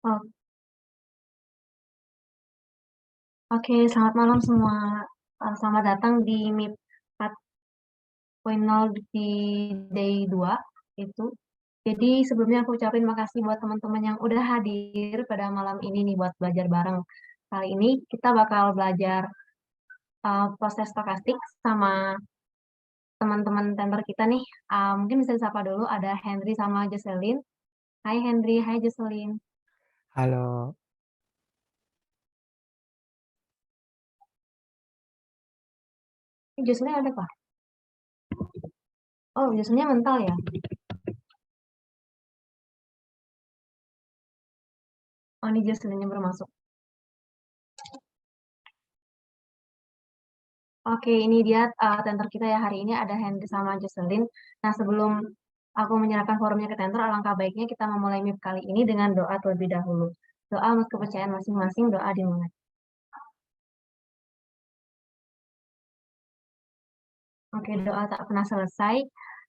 Oh, Oke, selamat malam semua. Selamat datang di MIP 4.0 di day 2 itu. Jadi sebelumnya aku ucapin makasih buat teman-teman yang udah hadir pada malam ini nih buat belajar bareng. Kali ini kita bakal belajar proses stokastik sama teman-teman tender kita nih. Mungkin bisa disapa dulu ada Henry sama Jocelyn. Hai Henry, hai Jocelyn. Halo, Jocelyn ada Pak? Oh, Jocelynnya mental ya? Oh, ini Jocelynnya baru masuk. Oke, ini dia tenter kita ya hari ini ada Henry sama Jocelyn. Nah, sebelum aku menyerahkan forumnya ke tenter, alangkah baiknya kita memulai MIP kali ini dengan doa terlebih dahulu. Doa menurut kepercayaan masing-masing, doa dimulai. Oke, doa tak pernah selesai.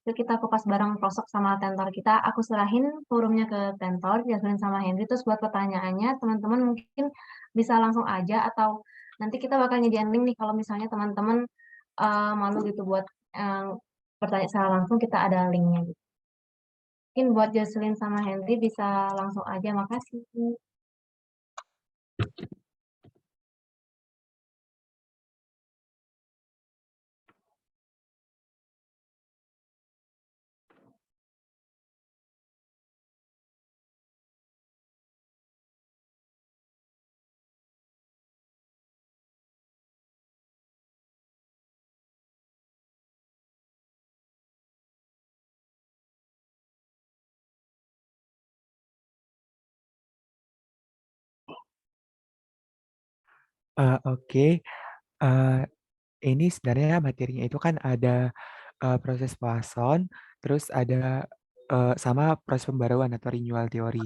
Yuk kita kupas bareng prosok sama tentor kita. Aku serahin forumnya ke tentor, Jocelyn sama Henry. Terus buat pertanyaannya, teman-teman mungkin bisa langsung aja atau nanti kita bakal nyediain link nih kalau misalnya teman-teman malu gitu buat eh, bertanya secara langsung kita ada linknya gitu. Mungkin buat Jocelyn sama Henry bisa langsung aja, makasih. oke. Eh, ini sebenarnya materinya itu kan ada proses Poisson, terus ada sama proses pembaruan atau renewal teori.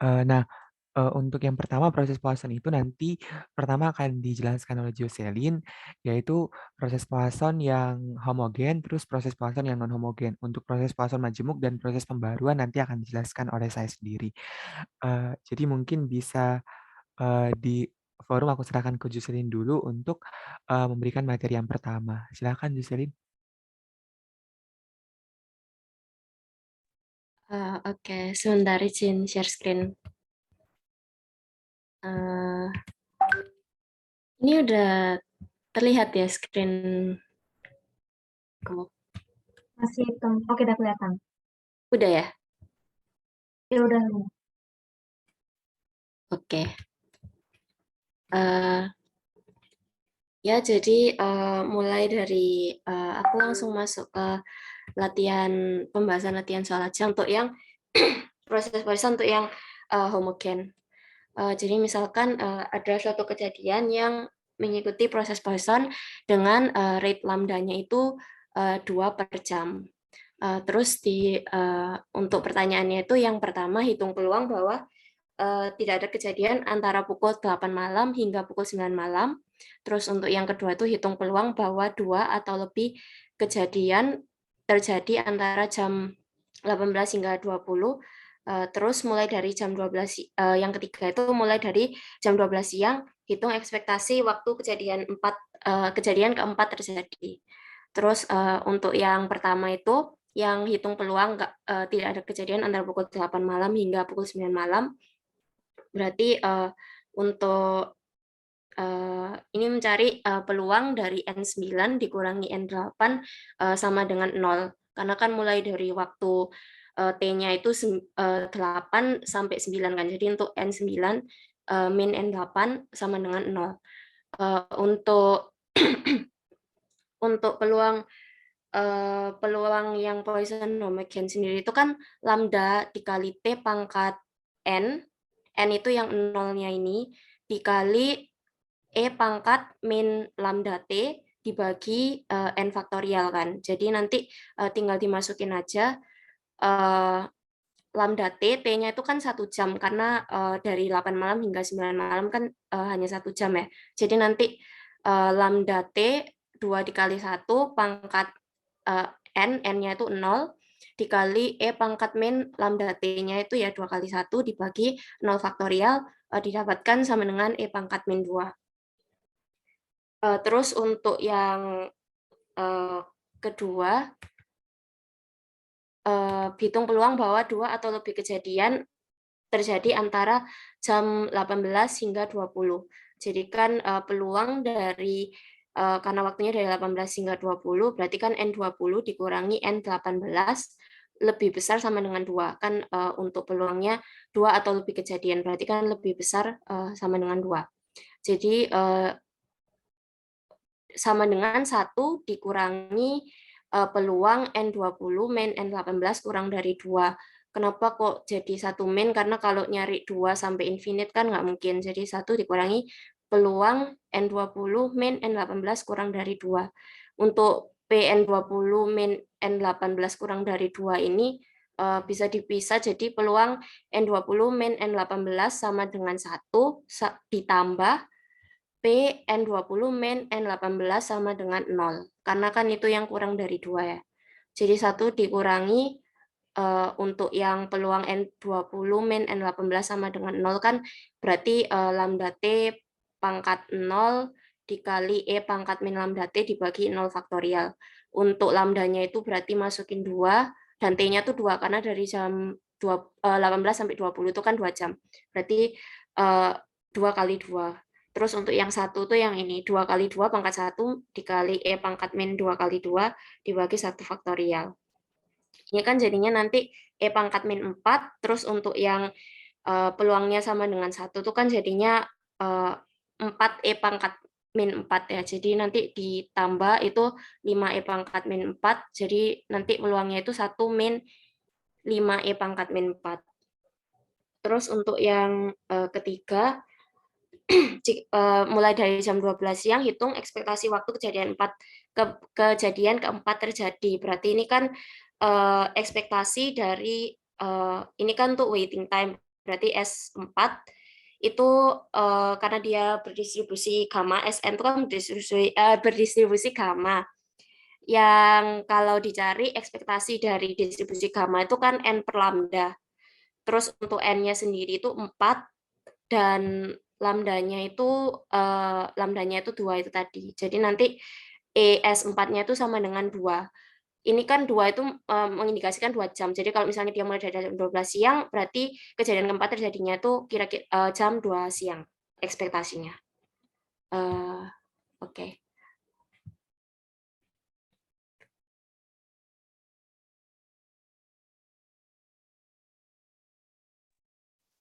Nah, untuk yang pertama proses Poisson itu nanti pertama akan dijelaskan oleh Jocelyn, yaitu proses Poisson yang homogen, terus proses Poisson yang non homogen. Untuk proses Poisson majemuk dan proses pembaruan nanti akan dijelaskan oleh saya sendiri. Jadi mungkin bisa di forum aku serahkan ke Jocelyn dulu untuk memberikan materi yang pertama. Silakan Jocelyn. Oke, sebentar izin share screen. Eh, ini udah terlihat ya screenku. Masih hitam. Oke, udah kelihatan. Udah ya? Ya udah. Oke. Eh, ya, jadi mulai dari aku langsung masuk ke latihan pembahasan latihan soal aja untuk yang proses-proses untuk yang homogen. Jadi misalkan ada suatu kejadian yang mengikuti proses Poisson dengan rate lambdanya itu 2 per jam. Terus untuk pertanyaannya itu yang pertama hitung peluang bahwa tidak ada kejadian antara pukul 8 malam hingga pukul 9 malam. Terus untuk yang kedua itu hitung peluang bahwa 2 atau lebih kejadian terjadi antara jam 18 hingga 20. Terus mulai dari jam 12, yang ketiga itu mulai dari jam 12 siang, hitung ekspektasi waktu kejadian keempat terjadi. Terus untuk yang pertama itu yang hitung peluang tidak ada kejadian antara pukul 8 malam hingga pukul 9 malam. Berarti untuk ini mencari peluang dari N9 dikurangi N8 sama dengan 0. Karena kan mulai dari waktu T-nya itu 8 sampai 9 kan. Jadi untuk N9 min N8 sama dengan 0. Untuk untuk peluang yang Poisson homogen sendiri itu kan lambda dikali T pangkat N, N itu yang nolnya ini, dikali E pangkat min lambda T dibagi N faktorial kan. Jadi nanti tinggal dimasukin aja lambda T, T-nya itu kan 1 jam karena dari 8 malam hingga 9 malam kan hanya 1 jam ya. Jadi nanti lambda T 2 dikali 1 pangkat N, N-nya itu 0, dikali E pangkat min lambda T-nya itu ya 2 kali 1 dibagi 0 faktorial didapatkan sama dengan E pangkat min 2. Terus untuk yang kedua, hitung peluang bahwa 2 atau lebih kejadian terjadi antara jam 18 hingga 20. Jadi kan peluang dari karena waktunya dari 18 hingga 20, berarti kan N20 dikurangi N18 lebih besar sama dengan 2. Kan untuk peluangnya 2 atau lebih kejadian, berarti kan lebih besar sama dengan 2. Jadi sama dengan 1 dikurangi peluang N20 min N18 kurang dari 2. Kenapa kok jadi 1 min? Karena kalau nyari 2 sampai infinite kan nggak mungkin. Jadi 1 dikurangi peluang N20 min N18 kurang dari 2. Untuk PN20 min N18 kurang dari 2 ini bisa dipisah, jadi peluang N20 min N18 sama dengan 1 ditambah N20 min N18 sama dengan 0. Karena kan itu yang kurang dari 2 ya. Jadi 1 dikurangi untuk yang peluang N20 min N18 sama dengan 0 kan berarti lambda T pangkat 0 dikali E pangkat min lambda T dibagi 0 faktorial. Untuk lambdanya itu berarti masukin 2 dan T-nya tuh 2 karena dari jam 18 sampai 20 itu kan 2 jam. Berarti 2 kali 2. Terus untuk yang 1 tuh yang ini 2 kali 2 pangkat 1 dikali E pangkat min 2 kali 2 dibagi 1 faktorial. Ini kan jadinya nanti E pangkat min 4, terus untuk yang peluangnya sama dengan 1 tuh kan jadinya 4 E pangkat min 4 ya. Jadi nanti ditambah itu 5 E pangkat min 4, jadi nanti peluangnya itu 1 min 5 E pangkat min 4. Terus untuk yang ketiga, mulai dari jam 12 siang hitung ekspektasi waktu kejadian keempat terjadi. Berarti ini kan ekspektasi dari ini kan untuk waiting time, berarti S4 itu karena dia berdistribusi gamma, Sn itu kan berdistribusi gamma. Yang kalau dicari ekspektasi dari distribusi gamma itu kan N per lambda. Terus untuk N-nya sendiri itu 4 dan lambdanya itu 2 itu tadi. Jadi nanti ES4-nya itu sama dengan 2. Ini kan 2 itu mengindikasikan 2 jam. Jadi kalau misalnya dia mulai dari jam 12 siang, berarti kejadian keempat terjadinya itu kira-kira jam 2 siang ekspektasinya. Oke.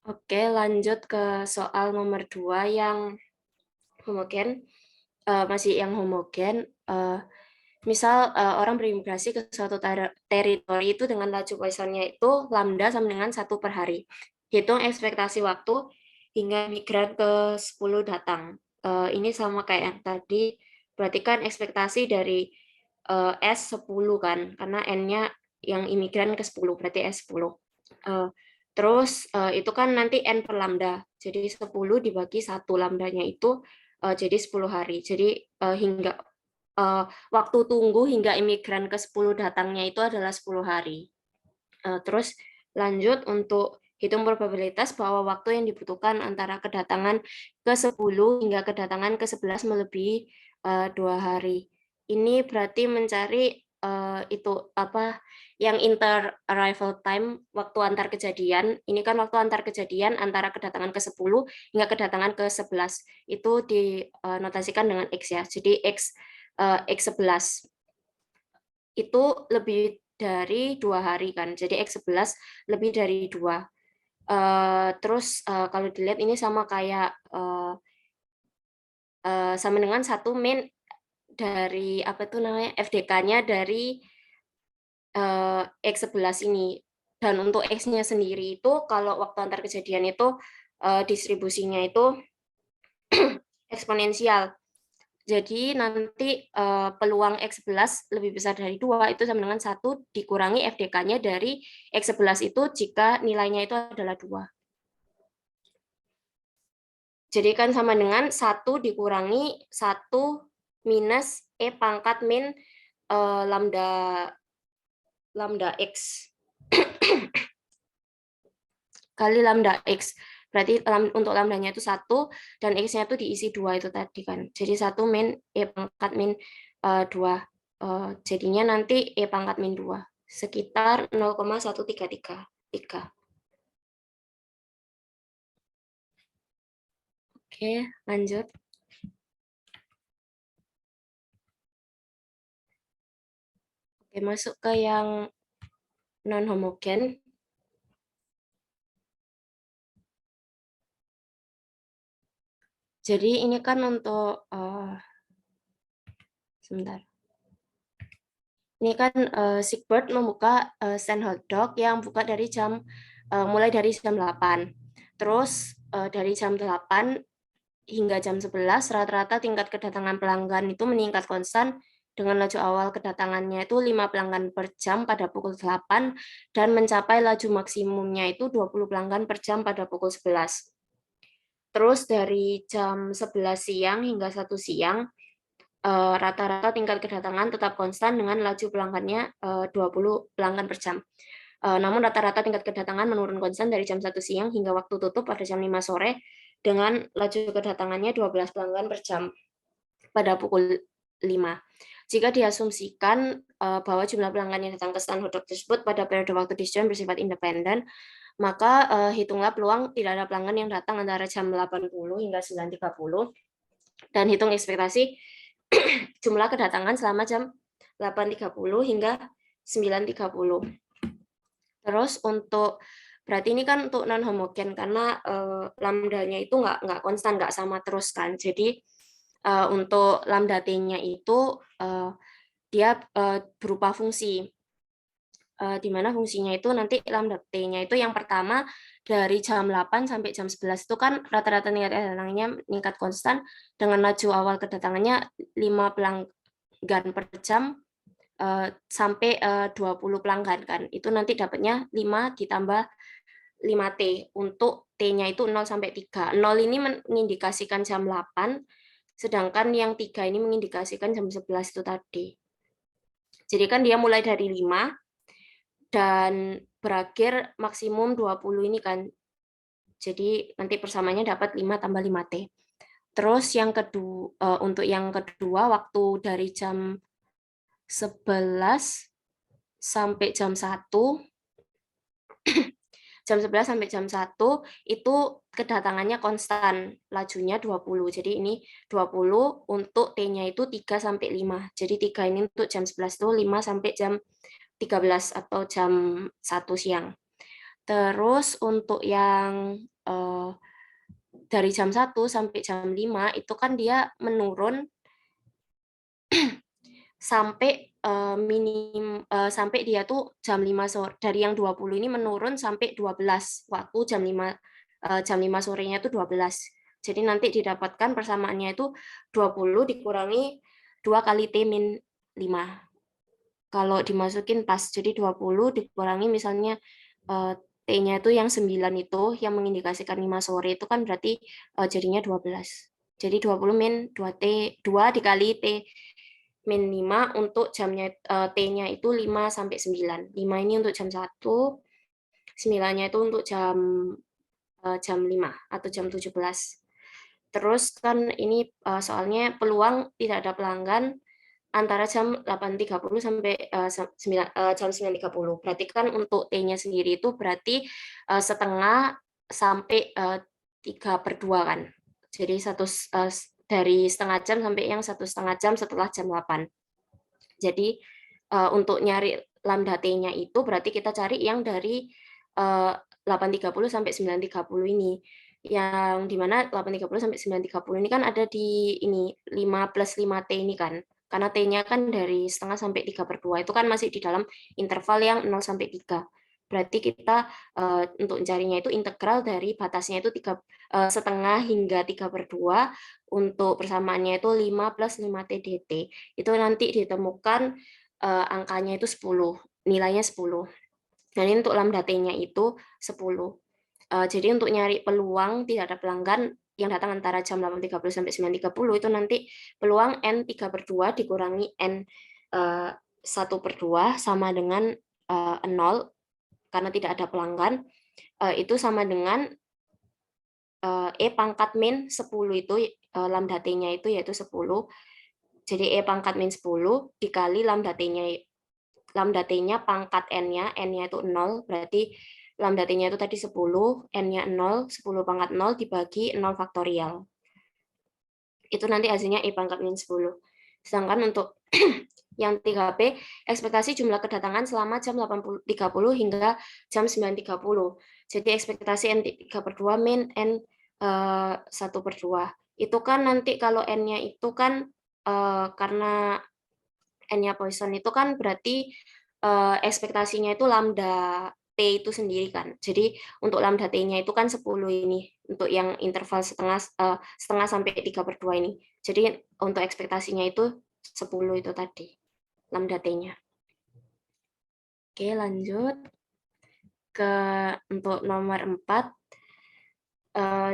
Oke, lanjut ke soal nomor 2 yang homogen. Masih yang homogen. Misal orang berimigrasi ke suatu teritori itu dengan laju Poissonnya itu lambda sama dengan 1 per hari. Hitung ekspektasi waktu hingga migran ke 10 datang. Ini sama kayak yang tadi, berarti kan ekspektasi dari S10 kan, karena N-nya yang imigran ke 10, berarti S10. Terus itu kan nanti N per lambda, jadi 10 dibagi 1 lambdanya itu jadi 10 hari. Jadi hingga waktu tunggu hingga imigran ke 10 datangnya itu adalah 10 hari. Terus lanjut untuk hitung probabilitas bahwa waktu yang dibutuhkan antara kedatangan ke 10 hingga kedatangan ke 11 melebihi 2 hari. Ini berarti mencari itu apa yang inter arrival time, waktu antar kejadian. Ini kan waktu antar kejadian antara kedatangan ke 10 hingga kedatangan ke 11. Itu dinotasikan dengan X ya. Jadi X11 itu lebih dari 2 hari kan, jadi X11 lebih dari 2. Terus kalau dilihat ini sama kayak sama dengan 1 min dari apa tuh namanya FDK-nya dari X11 ini. Dan untuk X-nya sendiri itu kalau waktu antar kejadian itu distribusinya itu eksponensial. Jadi nanti peluang X11 lebih besar dari 2 itu sama dengan 1 dikurangi FDK-nya dari X11 itu jika nilainya itu adalah 2. Jadi kan sama dengan 1 dikurangi 1 minus E pangkat min lambda X. kali lambda X. Berarti untuk lambdanya itu 1 dan X-nya itu diisi 2 itu tadi kan. Jadi 1 min E pangkat min 2. Jadinya nanti E pangkat min 2. Sekitar 0,1333. Oke, lanjut. Oke, masuk ke yang non-homogen. Jadi ini kan untuk sebentar. Ini kan Sigbert membuka stand hotdog yang buka dari mulai dari jam 8. Terus dari jam 8 hingga jam 11 rata-rata tingkat kedatangan pelanggan itu meningkat konstan dengan laju awal kedatangannya itu 5 pelanggan per jam pada pukul 8 dan mencapai laju maksimumnya itu 20 pelanggan per jam pada pukul 11. Terus dari jam 11 siang hingga 1 siang, rata-rata tingkat kedatangan tetap konstan dengan laju pelanggannya 20 pelanggan per jam. Namun rata-rata tingkat kedatangan menurun konstan dari jam 1 siang hingga waktu tutup pada jam 5 sore dengan laju kedatangannya 12 pelanggan per jam pada pukul 5. Jika diasumsikan bahwa jumlah pelanggan yang datang ke stand hotdog tersebut pada periode waktu disjoin bersifat independen, maka hitunglah peluang tidak ada pelanggan yang datang antara jam 80 hingga 9.30 dan hitung ekspektasi jumlah kedatangan selama jam 8.30 hingga 9.30. Terus untuk berarti ini kan untuk non homogen karena lambdanya itu nggak konstan, nggak sama terus kan. Jadi untuk lambda t-nya itu dia berupa fungsi. Di mana fungsinya itu nanti lambda t-nya itu yang pertama dari jam 8 sampai jam 11 itu kan rata-rata tingkat kedatangannya meningkat konstan dengan laju awal kedatangannya 5 pelanggan per jam sampai 20 pelanggan kan. Itu nanti dapatnya 5 ditambah 5T untuk T-nya itu 0 sampai 3. 0 ini mengindikasikan jam 8, sedangkan yang 3 ini mengindikasikan jam 11 itu tadi. Jadi kan dia mulai dari 5 dan berakhir maksimum 20 ini kan. Jadi nanti persamanya dapat 5 tambah 5T. Terus yang kedua untuk yang kedua waktu dari jam 11 sampai jam 1 jam 11 sampai jam 1 itu kedatangannya konstan, lajunya 20. Jadi ini 20 untuk T-nya itu 3 sampai 5. Jadi 3 ini untuk jam 11 itu 5 sampai jam 13 atau jam 1 siang. Terus untuk yang dari jam 1 sampai jam 5 itu kan dia menurun sampai sampai dia tuh jam 5 sore. Dari yang 20 ini menurun sampai 12 waktu jam 5 sorenya itu 12. Jadi nanti didapatkan persamaannya itu 20 dikurangi 2 kali T min 5. Kalau dimasukin pas, jadi 20 dikurangi misalnya T-nya itu yang 9 itu, yang mengindikasikan 5 sore itu kan berarti jadinya 12. Jadi 20 min 2T, 2 dikali T min 5 untuk jamnya T-nya itu 5 sampai 9. 5 ini untuk jam 1, 9-nya itu untuk jam 5 atau jam 17. Terus kan ini soalnya peluang tidak ada pelanggan antara jam 8.30 sampai jam 9.30. Berarti kan untuk T-nya sendiri itu berarti setengah sampai 3/2 kan. Jadi dari setengah jam sampai yang 1,5 jam setelah jam 8. Jadi untuk nyari lambda T-nya itu berarti kita cari yang dari 8.30 sampai 9.30 ini. Yang dimana 8.30 sampai 9.30 ini kan ada di ini 5 plus 5T ini kan. Karena T-nya kan dari setengah sampai 3/2 itu kan masih di dalam interval yang 0 sampai 3. Berarti kita untuk mencarinya itu integral dari batasnya itu setengah hingga 3/2 untuk persamaannya itu 5 plus 5T dt. Itu nanti ditemukan angkanya itu 10, nilainya 10. Nah, ini untuk lambda T-nya itu 10. Jadi untuk nyari peluang tidak ada pelanggan yang datang antara jam 8.30 sampai 9.30 itu nanti peluang N 3/2 dikurangi N 1/2 sama dengan 0 karena tidak ada pelanggan. itu sama dengan E pangkat min 10 itu lambda T-nya itu yaitu 10. Jadi E pangkat min 10 dikali lambda T-nya pangkat N-nya itu 0, berarti lambda T-nya itu tadi 10, N-nya 0, 10 pangkat 0 dibagi 0 faktorial. Itu nanti hasilnya E pangkat min 10. Sedangkan untuk yang 3B, ekspektasi jumlah kedatangan selama jam 8.30 hingga jam 9.30. Jadi ekspektasi N3/2 min N 1/2. Itu kan nanti kalau N-nya itu kan karena N-nya Poisson itu kan berarti ekspektasinya itu lambda T itu sendiri kan. Jadi untuk lambda T-nya itu kan 10 ini, untuk yang interval setengah sampai 3/2 ini. Jadi untuk ekspektasinya itu 10 itu tadi, lambda T-nya. Oke, lanjut ke untuk nomor 4.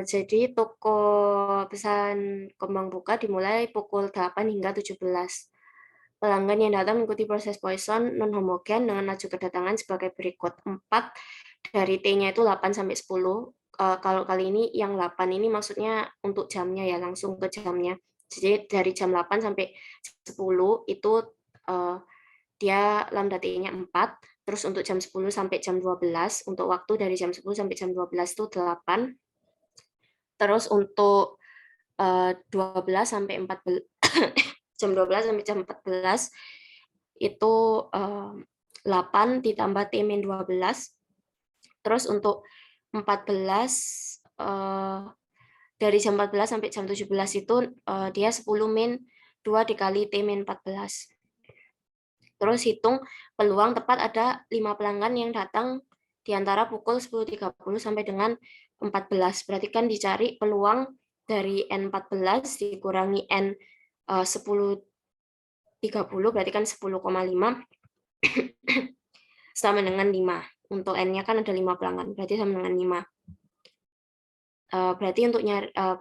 Jadi toko pesan kembang buka dimulai pukul 8 hingga 17. Pelanggan yang datang mengikuti proses Poisson non-homogen dengan laju kedatangan sebagai berikut. 4 dari T-nya itu 8 sampai 10. Kalau kali ini yang 8 ini maksudnya untuk jamnya ya, langsung ke jamnya. Jadi dari jam 8 sampai 10 itu dia lambda T-nya 4. Terus untuk jam 10 sampai jam 12, untuk waktu dari jam 10 sampai jam 12 itu 8. Terus untuk 12 sampai 14 jam 12 sampai jam 14 itu 8 ditambah T-12. Terus untuk 14 dari jam 14 sampai jam 17 itu dia 10 min 2 dikali T-14. Terus hitung peluang tepat ada 5 pelanggan yang datang di antara pukul 10.30 sampai dengan 14. Berarti kan dicari peluang dari N14 dikurangi N 10.30, berarti kan 10,5 sama dengan 5. Untuk N-nya kan ada 5 pelanggan, berarti sama dengan 5. Berarti untuk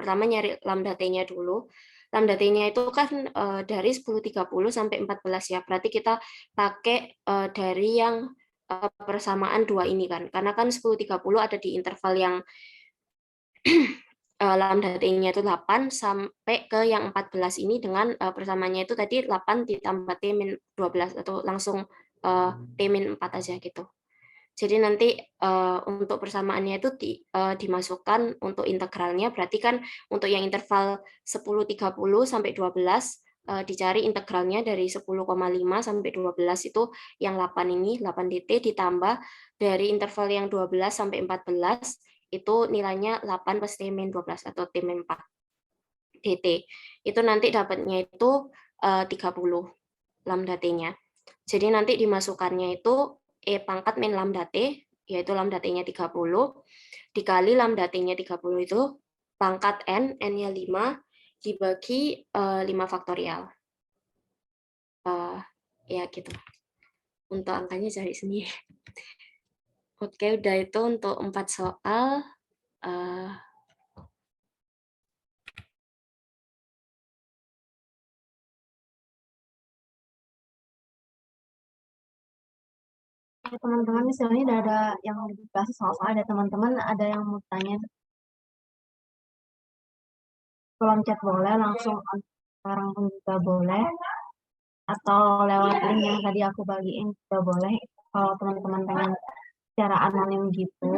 pertama nyari lambda T-nya dulu. Lambda T-nya itu kan dari 10.30 sampai 14 ya. Berarti kita pakai dari yang persamaan 2 ini kan. Karena kan 10.30 ada di interval yang lambda T-nya itu 8 sampai ke yang 14 ini dengan persamaannya itu tadi 8 ditambah T-12 atau langsung T-4 aja gitu. Jadi nanti untuk persamaannya itu dimasukkan untuk integralnya, berarti kan untuk yang interval 10.30 sampai 12 dicari integralnya dari 10,5 sampai 12 itu yang 8 ini, 8 dt ditambah dari interval yang 12 sampai 14 itu nilainya 8 plus T-12 atau T-4 dt. Itu nanti dapatnya itu 30 lambda T-nya. Jadi nanti dimasukkannya itu E pangkat min lambda T, yaitu lambda T-nya 30, dikali lambda T-nya 30 itu pangkat N, N-nya 5, dibagi 5 faktorial. Ya gitu. Untuk angkanya cari sendiri. Oke, udah itu untuk 4 soal. Teman-teman di sini udah ada yang dikasih soal-soal, ada teman-teman ada yang mau tanya, kolom chat boleh, langsung sekarang pun juga boleh, atau lewat link yang tadi aku bagiin juga boleh. Kalau teman-teman pengen secara anonim gitu.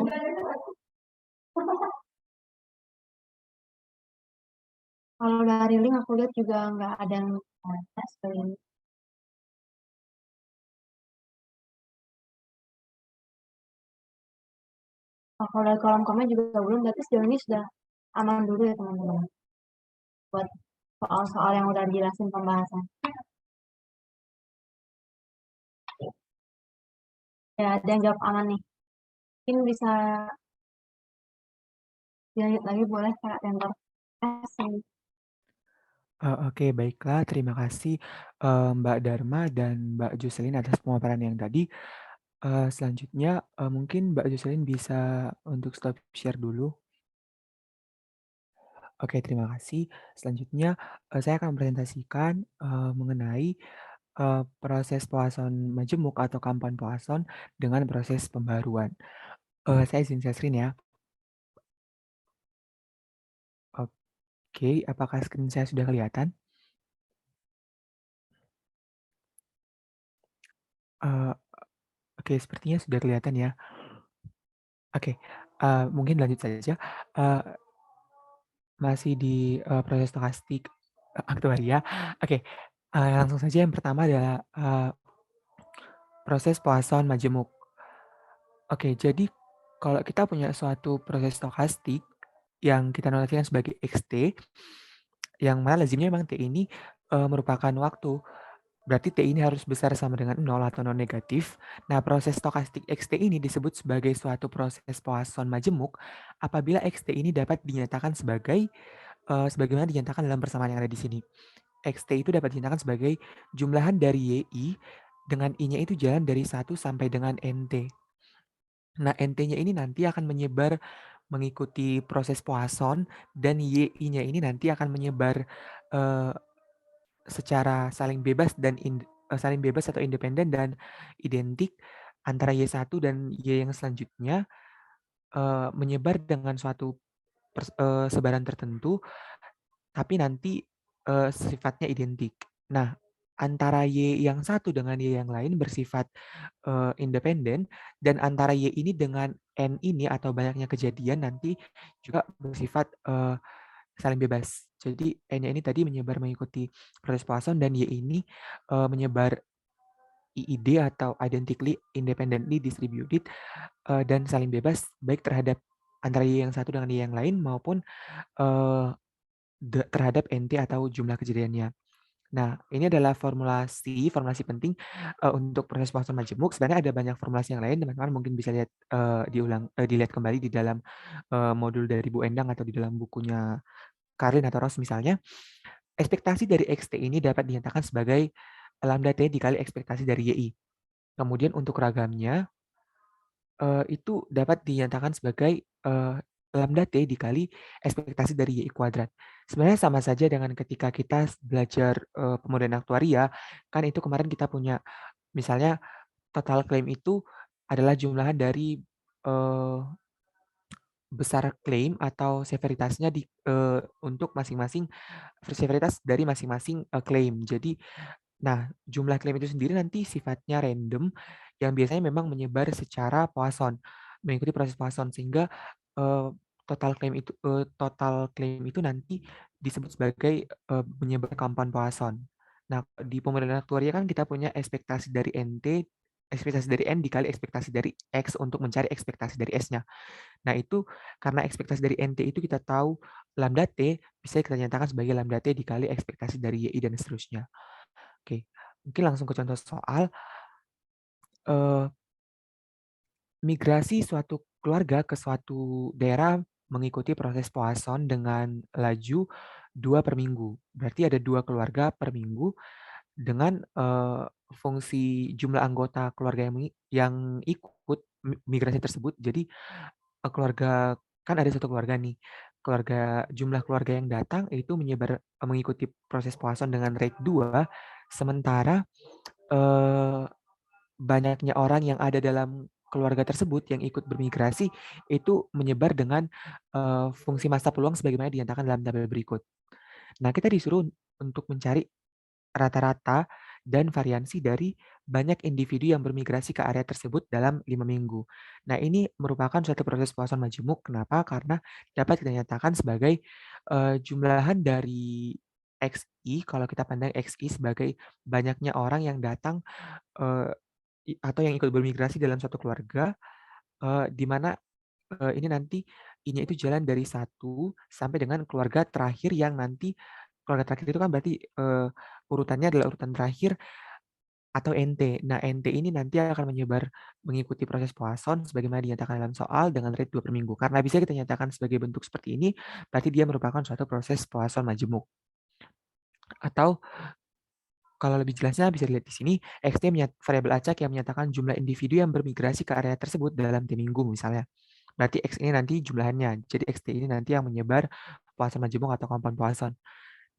Kalau dari link aku lihat juga nggak ada yang tes ini. Kalau dari kolom komen juga belum, berarti sejauh ini sudah aman dulu ya teman-teman. Buat soal-soal yang udah dijelasin pembahasan. Ya, ada yang jawab aman nih. Mungkin bisa dilanjut lagi, boleh Kak Tentor. Oke, baiklah. Terima kasih Mbak Dharma dan Mbak Jocelyn atas pemaparan yang tadi. Selanjutnya mungkin Mbak Jocelyn bisa untuk stop share dulu. Oke, terima kasih. Selanjutnya saya akan presentasikan mengenai proses Poisson majemuk atau kampan Poisson dengan proses pembaruan. Saya izin share screen ya. Oke, apakah screen saya sudah kelihatan? Eee, oke, sepertinya sudah kelihatan ya. Oke, mungkin lanjut saja, eee, masih di, proses stokastik, aktuaria. Oke, langsung saja yang pertama adalah, proses Poisson majemuk. Oke, jadi kalau kita punya suatu proses stokastik yang kita notasikan sebagai XT, yang mana lazimnya memang T ini, merupakan waktu. Berarti T ini harus besar sama dengan 0 atau non negatif. Nah, proses stokastik XT ini disebut sebagai suatu proses Poisson majemuk apabila XT ini dapat dinyatakan sebagai, sebagaimana dinyatakan dalam persamaan yang ada di sini. XT itu dapat dinyatakan sebagai jumlahan dari YI dengan I-nya itu jalan dari 1 sampai dengan NT. Nah, NT-nya ini nanti akan menyebar mengikuti proses Poisson dan YI-nya ini nanti akan menyebar, eee, secara saling bebas saling bebas atau independen dan identik antara Y1 dan Y yang selanjutnya, menyebar dengan suatu sebaran tertentu, tapi nanti, sifatnya identik. Nah, antara Y yang satu dengan Y yang lain bersifat, independen dan antara Y ini dengan N ini atau banyaknya kejadian nanti juga bersifat, saling bebas. Jadi N-nya ini tadi menyebar mengikuti proses Poisson dan Y ini, menyebar IID atau identically independently distributed, dan saling bebas baik terhadap antara Y yang satu dengan Y yang lain maupun, eee, terhadap NT atau jumlah kejadiannya. Nah, ini adalah formulasi penting, untuk proses Poisson majemuk. Sebenarnya ada banyak formulasi yang lain, teman-teman mungkin bisa lihat, dilihat kembali di dalam, modul dari Bu Endang atau di dalam bukunya Karlin atau Ross misalnya. Ekspektasi dari XT ini dapat dinyatakan sebagai lambda T dikali ekspektasi dari YI. Kemudian untuk ragamnya, itu dapat dinyatakan sebagai, lambda T dikali ekspektasi dari YI kuadrat. Sebenarnya sama saja dengan ketika kita belajar, pemodern aktuaria, kan itu kemarin kita punya misalnya total claim itu adalah jumlahan dari, eee, besar klaim atau severitasnya untuk masing-masing severitas dari masing-masing, klaim. Jadi, nah, jumlah klaim itu sendiri nanti sifatnya random yang biasanya memang menyebar secara Poisson, mengikuti proses Poisson sehingga, eee, total klaim itu nanti disebut sebagai, menyebar compound Poisson. Nah, di pemodern aktuaria kan kita punya ekspektasi dari N dikali ekspektasi dari X untuk mencari ekspektasi dari S-nya. Nah, itu karena ekspektasi dari NT itu kita tahu lambda T bisa kita nyatakan sebagai lambda T dikali ekspektasi dari YI dan seterusnya. Oke, mungkin langsung ke contoh soal. Eee, Migrasi suatu keluarga ke suatu daerah mengikuti proses Poisson dengan laju 2 per minggu. Berarti ada 2 keluarga per minggu dengan, fungsi jumlah anggota keluarga yang ikut migrasi tersebut. Jadi, keluarga kan ada satu keluarga nih, jumlah keluarga yang datang itu mengikuti proses Poisson dengan rate 2, sementara, eee banyaknya orang yang ada dalam keluarga tersebut yang ikut bermigrasi itu menyebar dengan, fungsi massa peluang sebagaimana dinyatakan dalam tabel berikut. Nah, kita disuruh untuk mencari rata-rata dan variansi dari banyak individu yang bermigrasi ke area tersebut dalam 5 minggu. Nah, ini merupakan suatu proses Poisson majemuk. Kenapa? Karena dapat kita nyatakan sebagai, jumlahan dari XI, kalau kita pandang XI sebagai banyaknya orang yang datang, eee atau yang ikut bermigrasi dalam satu keluarga, di mana, ini nanti I-nya itu jalan dari satu sampai dengan keluarga terakhir yang nanti keluarga terakhir itu kan berarti, urutannya adalah urutan terakhir atau NT. Nah, NT ini nanti akan menyebar mengikuti proses Poisson sebagaimana dinyatakan dalam soal dengan rate 2 per minggu. Karena bisa kita nyatakan sebagai bentuk seperti ini, berarti dia merupakan suatu proses Poisson majemuk. Atau kalau lebih jelasnya bisa dilihat di sini, XT variabel acak yang menyatakan jumlah individu yang bermigrasi ke area tersebut dalam T minggu misalnya. Berarti X ini nanti jumlahannya. Jadi XT ini nanti yang menyebar Poisson majemuk atau compound Poisson.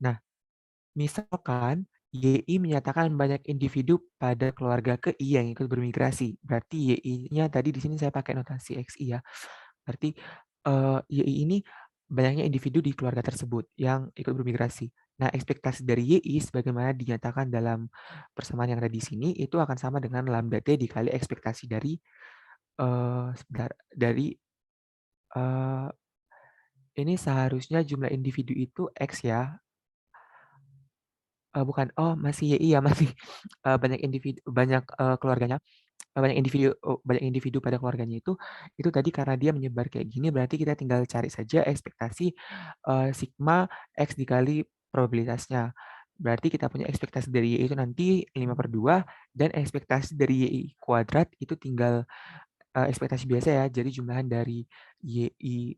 Nah, misalkan YI menyatakan banyak individu pada keluarga ke I yang ikut bermigrasi. Berarti YI-nya tadi di sini saya pakai notasi XI ya. Berarti YI ini banyaknya individu di keluarga tersebut yang ikut bermigrasi. Nah, ekspektasi dari YI sebagaimana dinyatakan dalam persamaan yang ada di sini itu akan sama dengan lambda T dikali ekspektasi dari sebentar, dari ini seharusnya jumlah individu itu X ya. Bukan, oh masih YI ya, masih banyak individu, banyak keluarganya. Banyak individu pada keluarganya itu tadi karena dia menyebar kayak gini berarti kita tinggal cari saja ekspektasi sigma X dikali probabilitasnya. Berarti kita punya ekspektasi dari Y itu nanti 5/2 dan ekspektasi dari YI kuadrat itu tinggal ekspektasi biasa ya. Jadi jumlahan dari YI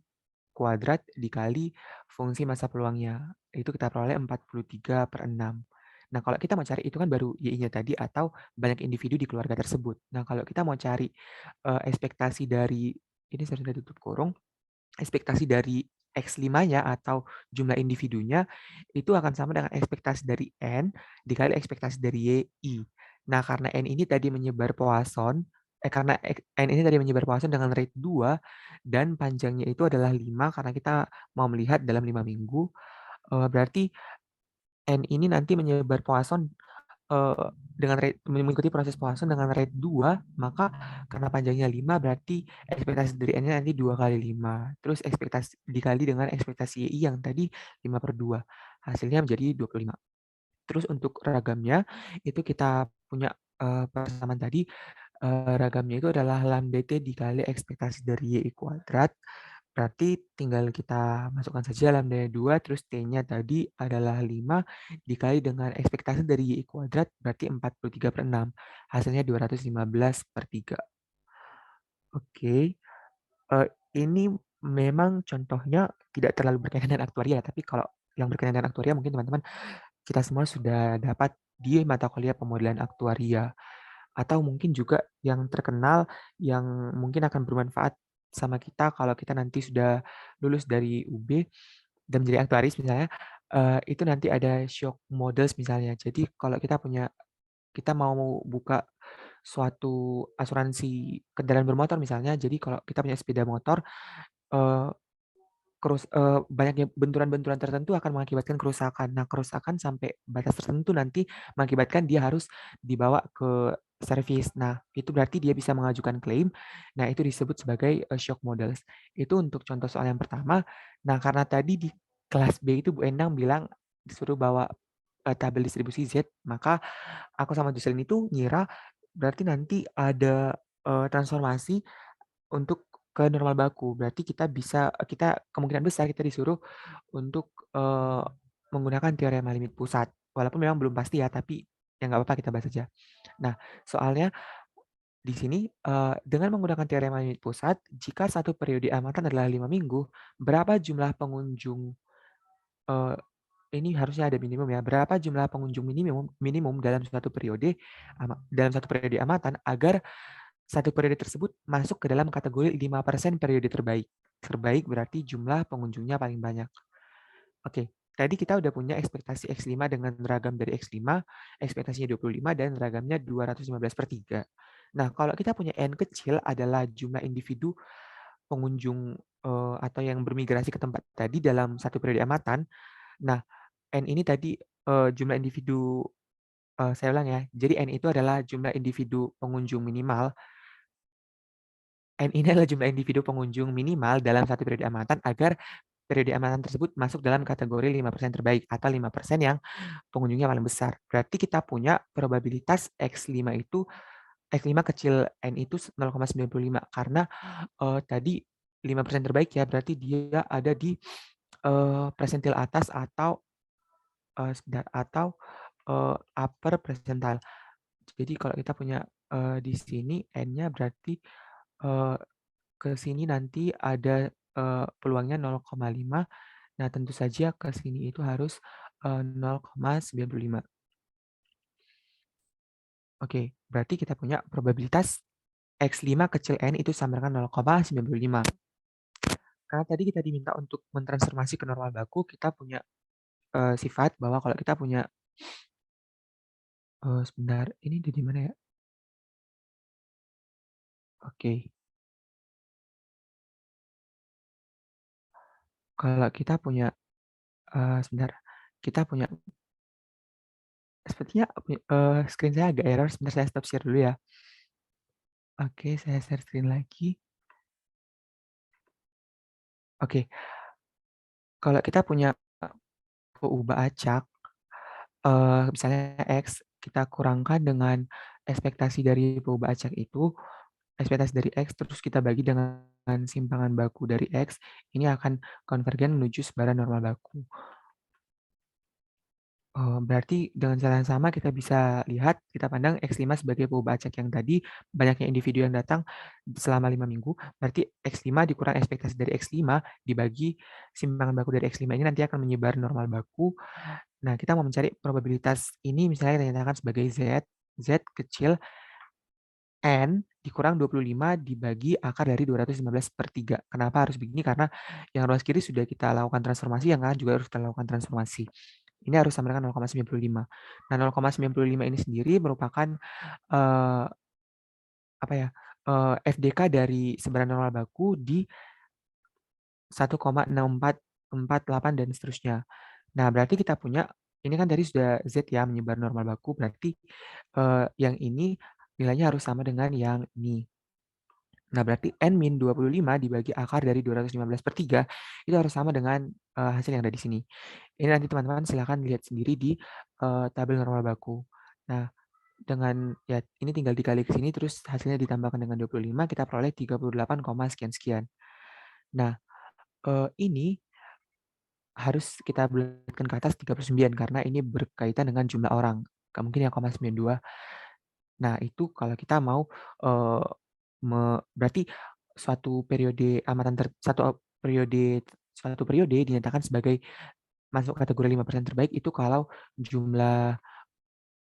kuadrat dikali fungsi massa peluangnya. Itu kita peroleh 43/6. Nah, kalau kita mau cari itu kan baru Y-nya tadi atau banyak individu di keluarga tersebut. Nah, kalau kita mau cari ekspektasi dari ini saya tutup kurung, ekspektasi dari X5-nya atau jumlah individunya itu akan sama dengan ekspektasi dari N dikali ekspektasi dari YI. Nah, karena N ini tadi menyebar Poisson, karena N ini tadi menyebar Poisson dengan rate 2 dan panjangnya itu adalah 5 karena kita mau melihat dalam 5 minggu, berarti N ini nanti menyebar Poisson dengan rate mengikuti proses Poisson dengan rate 2, maka karena panjangnya 5 berarti ekspektasi dari N-nya nanti 2 kali 5. Terus ekspektasi dikali dengan ekspektasi YI yang tadi 5/2. Hasilnya menjadi 25. Terus untuk ragamnya itu kita punya persamaan tadi, ragamnya itu adalah lambda T dikali ekspektasi dari YI kuadrat. Berarti tinggal kita masukkan saja lambda 2, terus T-nya tadi adalah 5 dikali dengan ekspektasi dari Y kuadrat, berarti 43/6. Hasilnya 215/3. Oke, ini memang contohnya tidak terlalu berkaitan dengan aktuaria, tapi kalau yang berkaitan dengan aktuaria mungkin teman-teman kita semua sudah dapat di mata kuliah pemodelan aktuaria. Atau mungkin juga yang terkenal yang mungkin akan bermanfaat sama kita kalau kita nanti sudah lulus dari UB dan menjadi aktuaris misalnya, itu nanti ada shock models misalnya. Jadi kalau kita mau buka suatu asuransi kendaraan bermotor misalnya, jadi kalau kita punya sepeda motor, eee banyaknya benturan-benturan tertentu akan mengakibatkan kerusakan. Nah, kerusakan sampai batas tertentu nanti mengakibatkan dia harus dibawa ke servis. Nah, itu berarti dia bisa mengajukan klaim. Nah, itu disebut sebagai shock models. Itu untuk contoh soal yang pertama. Nah, karena tadi di kelas B itu Bu Endang bilang disuruh bawa tabel distribusi Z, maka aku sama Jocelyn itu ngira berarti nanti ada transformasi untuk ke normal baku. Berarti kita kemungkinan besar kita disuruh untuk menggunakan teorema limit pusat. Walaupun memang belum pasti ya, tapi ya nggak apa-apa kita bahas aja. Nah, soalnya di sini dengan menggunakan teorema limit pusat, jika satu periode amatan adalah 5 minggu, berapa jumlah pengunjung eee, ini harusnya ada minimum ya. Berapa jumlah pengunjung minimum minimum dalam satu periode amatan agar satu periode tersebut masuk ke dalam kategori 5% periode terbaik. Terbaik berarti jumlah pengunjungnya paling banyak. Oke, tadi kita udah punya ekspektasi X5 dengan ragam dari X5, ekspektasinya 25 dan ragamnya 215/3. Nah, kalau kita punya N kecil adalah jumlah individu pengunjung atau yang bermigrasi ke tempat tadi dalam satu periode amatan. Nah, N ini tadi jumlah individu, saya ulang ya. Jadi N itu adalah jumlah individu pengunjung minimal. N ini adalah jumlah individu pengunjung minimal dalam satu periode amatan agar periode amatan tersebut masuk dalam kategori 5% terbaik atau 5% yang pengunjungnya paling besar. Berarti kita punya probabilitas X5 kecil n itu 0,95 karena tadi 5% terbaik ya, berarti dia ada di persentil atas atau upper percentile. Jadi kalau kita punya di sini n-nya berarti ke sini nanti ada peluangnya 0,5. Nah, tentu saja ke sini itu harus 0,95. Oke, berarti kita punya probabilitas X5 kecil n itu sama dengan 0,95. Karena tadi kita diminta untuk mentransformasi ke normal baku, kita punya sifat bahwa kalau kita punya Sebentar, ini di mana ya? Oke. Kalau kita punya, sebentar, kita punya sepertinya screen saya agak error, sebentar saya stop share dulu ya. Oke, saya share screen lagi. Oke, kalau kita punya PU acak, misalnya X, kita kurangkan dengan ekspektasi dari PU acak itu, ekspektasi dari X, terus kita bagi dengan simpangan baku dari X, ini akan konvergen menuju sebaran normal baku. Berarti dengan cara yang sama kita bisa lihat, kita pandang X5 sebagai perubahan acak yang tadi, banyaknya individu yang datang selama 5 minggu, berarti X5 dikurang ekspektasi dari X5 dibagi simpangan baku dari X5 ini nanti akan menyebar normal baku. Nah, kita mau mencari probabilitas ini misalnya kita nyatakan sebagai Z, Z kecil N dikurang 25 dibagi akar dari 215/3. Kenapa harus begini? Karena yang ruas kiri sudah kita lakukan transformasi, yang kanan juga harus kita lakukan transformasi. Ini harus sama dengan 0,95. Nah, 0,95 ini sendiri merupakan apa ya? FDK dari sebaran normal baku di 1,6448 dan seterusnya. Nah, berarti kita punya ini kan tadi sudah Z ya menyebar normal baku, berarti yang ini nilainya harus sama dengan yang ini. Nah, berarti N-25 dibagi akar dari 215/3 itu harus sama dengan hasil yang ada di sini. Ini nanti teman-teman silakan lihat sendiri di tabel normal baku. Nah, dengan ya ini tinggal dikali ke sini terus hasilnya ditambahkan dengan 25 kita peroleh 38, sekian-sekian. Nah, ini harus kita bulatkan ke atas 39 karena ini berkaitan dengan jumlah orang. Nggak mungkin yang 0,92. Nah, itu kalau kita mau eee, berarti suatu periode dinyatakan sebagai masuk kategori 5% terbaik itu kalau jumlah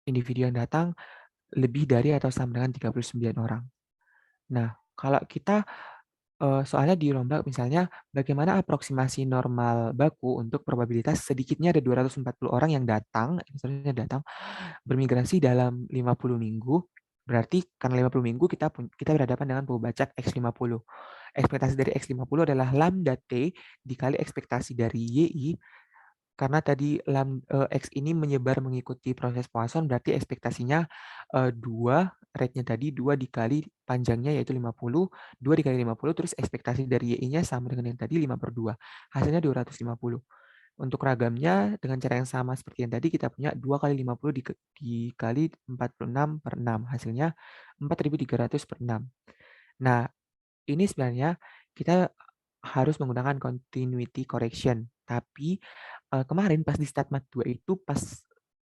individu yang datang lebih dari atau sama dengan 39 orang. Nah, kalau kita soalnya di rombak misalnya bagaimana aproksimasi normal baku untuk probabilitas sedikitnya ada 240 orang yang datang, misalnya datang bermigrasi dalam 50 minggu, berarti karena 50 minggu kita berhadapan dengan pembacak X50. Ekspektasi dari X50 adalah lambda T dikali ekspektasi dari YI, karena tadi X ini menyebar mengikuti proses Poisson, berarti ekspektasinya 2, rate-nya tadi 2 dikali panjangnya yaitu 50, 2 dikali 50, terus ekspektasi dari YI-nya sama dengan yang tadi 5/2, hasilnya 250. Untuk ragamnya dengan cara yang sama seperti yang tadi kita punya 2 kali 50 dikali 46/6, hasilnya 4.300/6. Nah, ini sebenarnya kita harus menggunakan continuity correction, tapi kemarin pas di StatMat 2 itu pas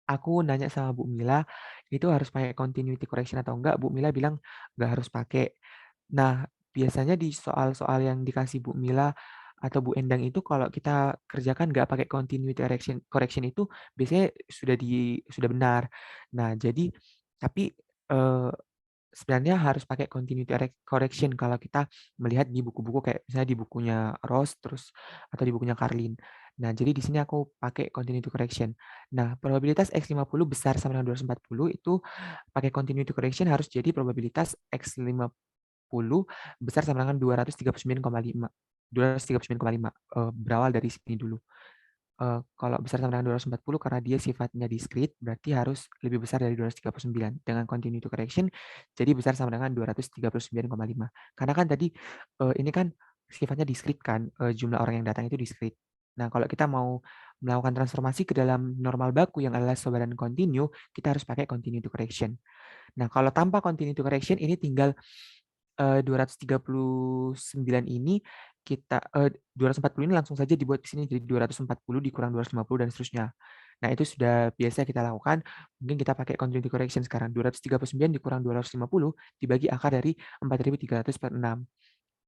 aku nanya sama Bu Mila, itu harus pakai continuity correction atau enggak, Bu Mila bilang nggak harus pakai. Nah, biasanya di soal-soal yang dikasih Bu Mila atau Bu Endang itu kalau kita kerjakan nggak pakai continuity correction correction itu biasanya sudah benar. Nah, jadi tapi sebenarnya harus pakai continuity correction kalau kita melihat di buku-buku kayak misalnya di bukunya Ross terus atau di bukunya Carlin. Nah, jadi di sini aku pakai continuity correction. Nah, probabilitas X50 besar sama dengan 240 itu pakai continuity correction harus jadi probabilitas X50 besar sama dengan 239,5. 239,5 berawal dari sini dulu. Kalau besar sama dengan 240 karena dia sifatnya diskrit, berarti harus lebih besar dari 239. Dengan continuity correction, jadi besar sama dengan 239,5. Karena kan tadi ini kan sifatnya diskrit kan, jumlah orang yang datang itu diskrit. Nah, kalau kita mau melakukan transformasi ke dalam normal baku yang adalah sebaran kontinu, kita harus pakai continuity correction. Nah, kalau tanpa continuity correction ini tinggal 239 ini 240 ini langsung saja dibuat di sini jadi 240 dikurang 250 dan seterusnya. Nah, itu sudah biasa kita lakukan. Mungkin kita pakai continuity correction sekarang. 239 dikurang 250 dibagi akar dari 4.300/6.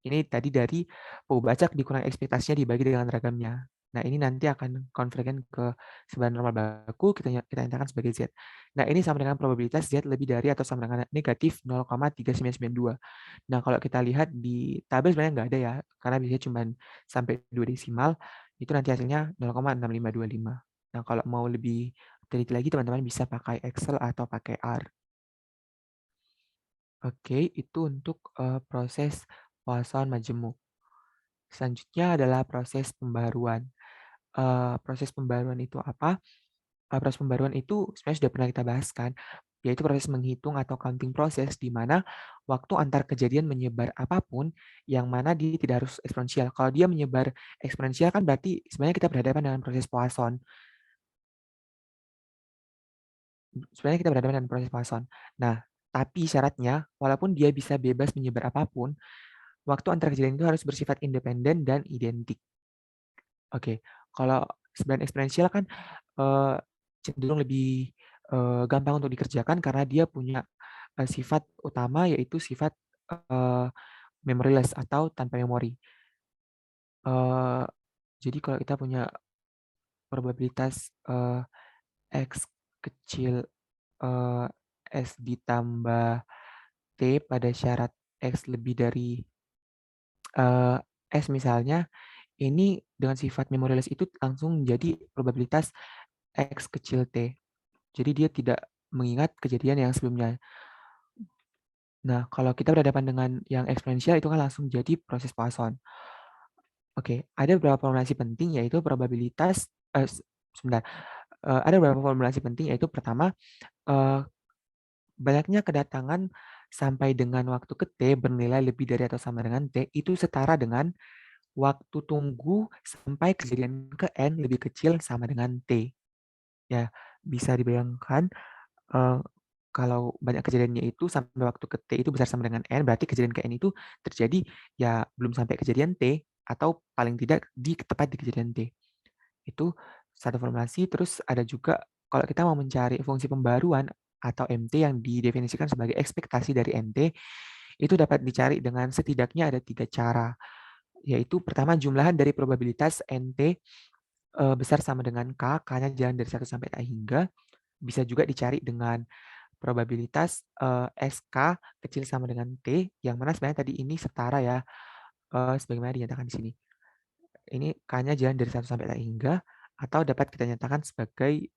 Ini tadi dari Bacak dikurang ekspektasinya dibagi dengan ragamnya. Nah, ini nanti akan konvergen ke sebaran normal baku, kita nyatakan sebagai Z. Nah, ini sama dengan probabilitas Z lebih dari atau sama dengan negatif 0,3992. Nah, kalau kita lihat di tabel sebenarnya nggak ada ya, karena biasanya cuma sampai 2 desimal, itu nanti hasilnya 0,6525. Nah, kalau mau lebih teliti lagi, teman-teman bisa pakai Excel atau pakai R. Oke, itu untuk proses Poisson majemuk. Selanjutnya adalah proses pembaruan. Proses pembaruan itu apa? Proses pembaruan itu sebenarnya sudah pernah kita bahas kan, yaitu proses menghitung atau counting proses di mana waktu antar kejadian menyebar apapun yang mana dia tidak harus eksponensial. Kalau dia menyebar eksponensial kan berarti sebenarnya kita berhadapan dengan proses Poisson. Sebenarnya kita berhadapan dengan proses Poisson. Nah, tapi syaratnya walaupun dia bisa bebas menyebar apapun, waktu antar kejadian itu harus bersifat independen dan identik. Oke, kalau sebenarnya eksponensial kan eh, cenderung lebih gampang untuk dikerjakan karena dia punya sifat utama yaitu sifat eh, memoryless atau tanpa memori. Eh, jadi kalau kita punya probabilitas X kecil S ditambah T pada syarat X lebih dari S misalnya, ini dengan sifat memoryless itu langsung menjadi probabilitas X kecil T. Jadi dia tidak mengingat kejadian yang sebelumnya. Nah, kalau kita berhadapan dengan yang eksponensial itu kan langsung jadi proses Poisson. Oke, ada beberapa formulasi penting yaitu probabilitas sebentar. Ada beberapa formulasi penting yaitu pertama banyaknya kedatangan sampai dengan waktu ke T bernilai lebih dari atau sama dengan T itu setara dengan waktu tunggu sampai kejadian ke N lebih kecil sama dengan T. Ya, bisa dibayangkan kalau banyak kejadiannya itu sampai waktu ke T itu besar sama dengan N, berarti kejadian ke N itu terjadi ya belum sampai kejadian T atau paling tidak di tepat di kejadian T. Itu satu formulasi. Terus ada juga kalau kita mau mencari fungsi pembaruan atau MT yang didefinisikan sebagai ekspektasi dari MT, itu dapat dicari dengan setidaknya ada 3 cara, yaitu pertama jumlahan dari probabilitas NT besar sama dengan K, K-nya jalan dari 1 sampai tak hingga. Bisa juga dicari dengan probabilitas SK kecil sama dengan T, yang mana sebenarnya tadi ini setara ya, sebagaimana dinyatakan di sini. Ini K-nya jalan dari 1 sampai tak hingga, atau dapat kita nyatakan sebagai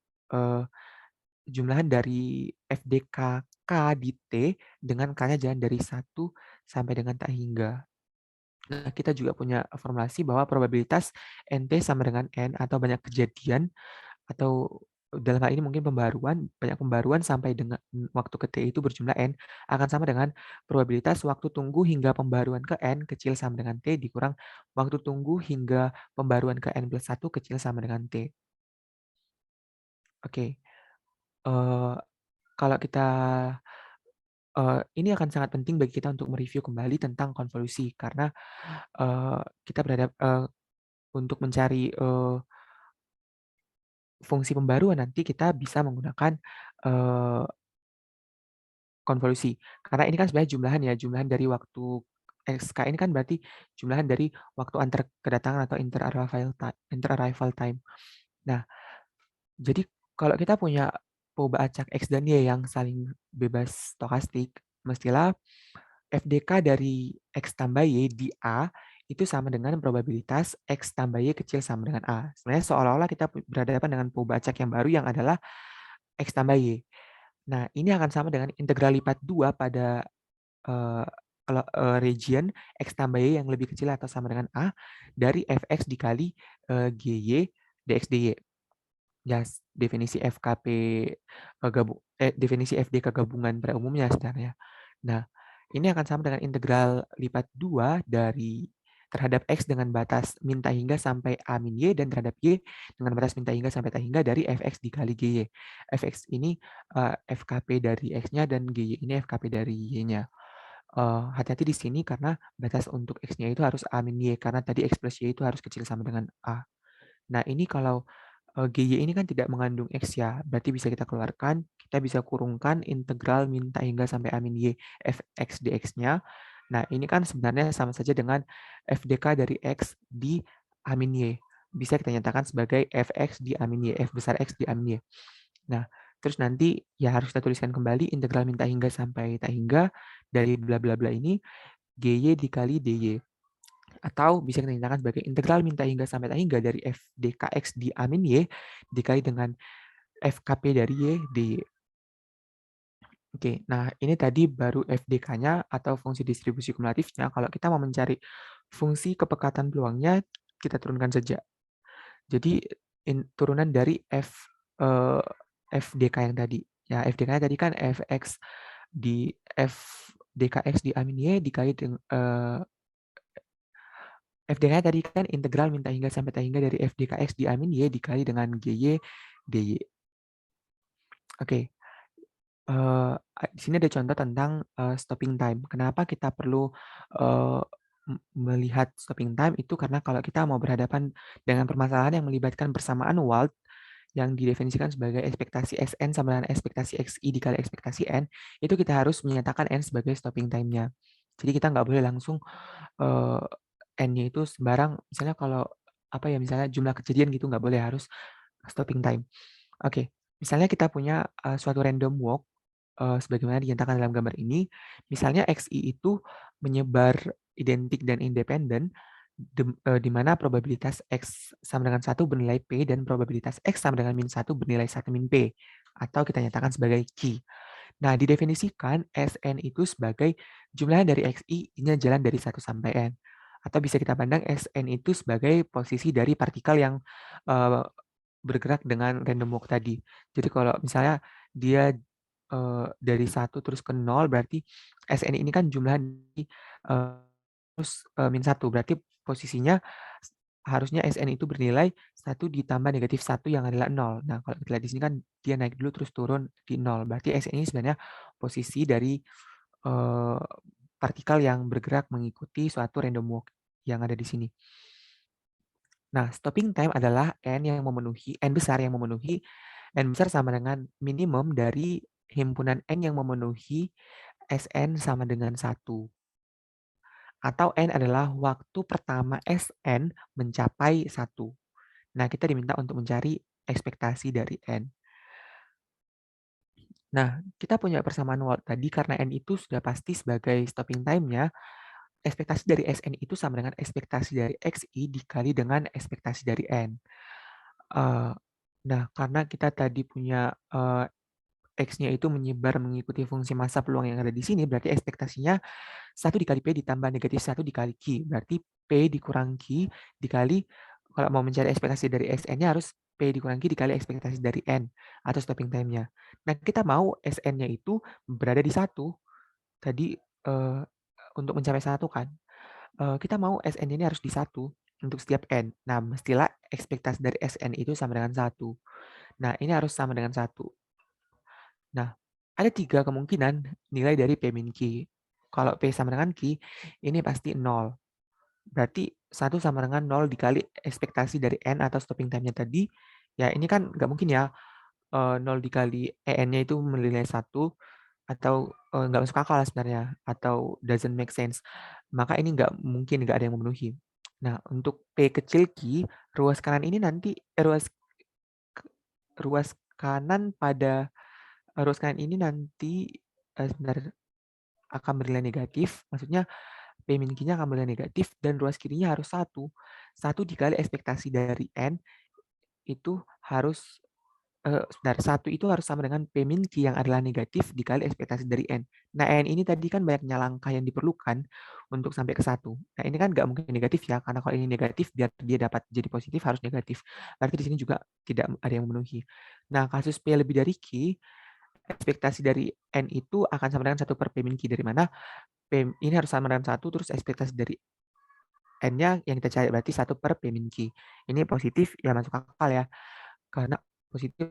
jumlahan dari FDK K di T dengan K-nya jalan dari 1 sampai dengan tak hingga. Nah, kita juga punya formulasi bahwa probabilitas NT sama dengan N atau banyak kejadian atau dalam hal ini mungkin banyak pembaruan sampai dengan waktu ke T itu berjumlah N akan sama dengan probabilitas waktu tunggu hingga pembaruan ke N kecil sama dengan T dikurang waktu tunggu hingga pembaruan ke N plus 1 kecil sama dengan T. Oke, kalau kita ini akan sangat penting bagi kita untuk mereview kembali tentang konvolusi karena kita untuk mencari fungsi pembaruan nanti kita bisa menggunakan konvolusi. Karena ini kan sebenarnya jumlahan dari waktu SK ini kan berarti jumlahan dari waktu antar kedatangan atau inter-arrival time. Nah, jadi kalau kita punya perubahan acak X dan Y yang saling bebas stokastik, mestilah FDK dari X tambah Y di A itu sama dengan probabilitas X tambah Y kecil sama dengan A. Sebenarnya seolah-olah kita berhadapan dengan perubahan acak yang baru yang adalah X tambah Y. Nah, ini akan sama dengan integral lipat 2 pada region X tambah Y yang lebih kecil atau sama dengan A dari Fx dikali GY dx dy. Ya, definisi FKP definisi FDK gabungan pada umumnya sebenarnya. Nah, ini akan sama dengan integral lipat 2 dari terhadap X dengan batas min tak hingga sampai A min Y dan terhadap Y dengan batas min tak hingga sampai tak hingga dari Fx dikali GY. Fx ini FKP dari X-nya dan GY ini FKP dari Y-nya. Hati-hati di sini karena batas untuk X-nya itu harus A min Y karena tadi X plus Y itu harus kecil sama dengan A. Nah, ini kalau GY ini kan tidak mengandung X ya, berarti bisa kita keluarkan, kita bisa kurungkan integral min tak hingga sampai A min Y Fx dx-nya. Nah, ini kan sebenarnya sama saja dengan FDK dari X di A min Y. Bisa kita nyatakan sebagai Fx di A min Y, F besar X di A min Y. Nah, terus nanti ya harus kita tuliskan kembali integral min tak hingga sampai tak hingga dari bla bla bla ini GY dikali DY. Atau bisa kita nyatakan sebagai integral min tak hingga sampai tak hingga dari f dkx di A min Y dikali dengan FKP dari Y, DY. Oke, nah ini tadi baru FDK-nya atau fungsi distribusi kumulatifnya. Kalau kita mau mencari fungsi kepekatan peluangnya, kita turunkan saja. Jadi turunan dari FDK yang tadi. Ya, FDK-nya tadi kan Fx di FDKX di amin Y dikali dengan FDK-nya tadi kan integral min hingga sampai hingga dari FDKX di amin Y dikali dengan GY DY. Oke. Di sini ada contoh tentang stopping time. Kenapa kita perlu melihat stopping time itu karena kalau kita mau berhadapan dengan permasalahan yang melibatkan persamaan Wald yang didefinisikan sebagai ekspektasi Sn sama dengan ekspektasi Xi dikali ekspektasi N, itu kita harus menyatakan N sebagai stopping time-nya. Jadi kita nggak boleh langsung N-nya itu sembarang, misalnya kalau apa ya, misalnya jumlah kejadian gitu nggak boleh, harus stopping time. Oke, misalnya kita punya suatu random walk sebagaimana dinyatakan dalam gambar ini, misalnya XI itu menyebar identik dan independen, di mana probabilitas X sama dengan 1 bernilai P dan probabilitas X sama dengan min 1 bernilai 1 min P, atau kita nyatakan sebagai Q. Nah, didefinisikan Sn itu sebagai jumlah dari XI-nya jalan dari 1 sampai N. Atau bisa kita pandang Sn itu sebagai posisi dari partikel yang bergerak dengan random walk tadi. Jadi kalau misalnya dia dari 1 terus ke 0 berarti Sn ini kan jumlah dari terus min 1 berarti posisinya harusnya Sn itu bernilai 1 ditambah negatif 1 yang adalah 0. Nah, kalau kita lihat di sini kan dia naik dulu terus turun di 0. Berarti Sn ini sebenarnya posisi dari partikel yang bergerak mengikuti suatu random walk yang ada di sini. Nah, stopping time adalah N besar yang memenuhi N besar sama dengan minimum dari himpunan N yang memenuhi Sn sama dengan 1. Atau N adalah waktu pertama Sn mencapai 1. Nah, kita diminta untuk mencari ekspektasi dari N. Nah, kita punya persamaan Wald tadi karena N itu sudah pasti sebagai stopping time-nya, ekspektasi dari Sn itu sama dengan ekspektasi dari Xi dikali dengan ekspektasi dari N. Nah, karena kita tadi punya X-nya itu menyebar mengikuti fungsi massa peluang yang ada di sini, berarti ekspektasinya 1 dikali P ditambah negatif 1 dikali Q. Berarti P dikurang Q dikali, kalau mau mencari ekspektasi dari Sn-nya harus P dikurang Q dikali ekspektasi dari N, atau stopping time-nya. Nah, kita mau Sn-nya itu berada di 1. Tadi untuk mencapai 1 kan. Kita mau Sn ini harus di 1 untuk setiap N. Nah, mestilah ekspektasi dari Sn itu sama dengan 1. Nah, ini harus sama dengan 1. Nah, ada 3 kemungkinan nilai dari P min Q. Kalau P sama dengan Q, ini pasti 0. Berarti 1 sama dengan 0 dikali ekspektasi dari N atau stopping time-nya tadi. Ya, ini kan nggak mungkin ya 0 dikali En-nya itu menilai 1, atau nggak masuk akal sebenarnya, atau doesn't make sense. Maka ini nggak mungkin, nggak ada yang memenuhi. Nah, untuk P kecil Q, ruas kanan ini nanti, ruas kanan pada ruas kanan ini nanti sebenarnya akan bernilai negatif, maksudnya P min Q-nya akan bernilai negatif, dan ruas kirinya harus 1. 1 dikali ekspektasi dari N, itu harus, sebentar, 1 itu harus sama dengan P min Q yang adalah negatif dikali ekspektasi dari N. Nah, N ini tadi kan banyaknya langkah yang diperlukan untuk sampai ke 1. Nah, ini kan nggak mungkin negatif ya, karena kalau ini negatif, biar dia dapat jadi positif harus negatif. Berarti di sini juga tidak ada yang memenuhi. Nah, kasus P lebih dari Q, ekspektasi dari N itu akan sama dengan 1 per P min Q, dari mana P ini harus sama dengan 1, terus ekspektasi dari N-nya yang kita cari berarti 1 per P min Q. Ini positif, ya masuk akal ya. Karena positif,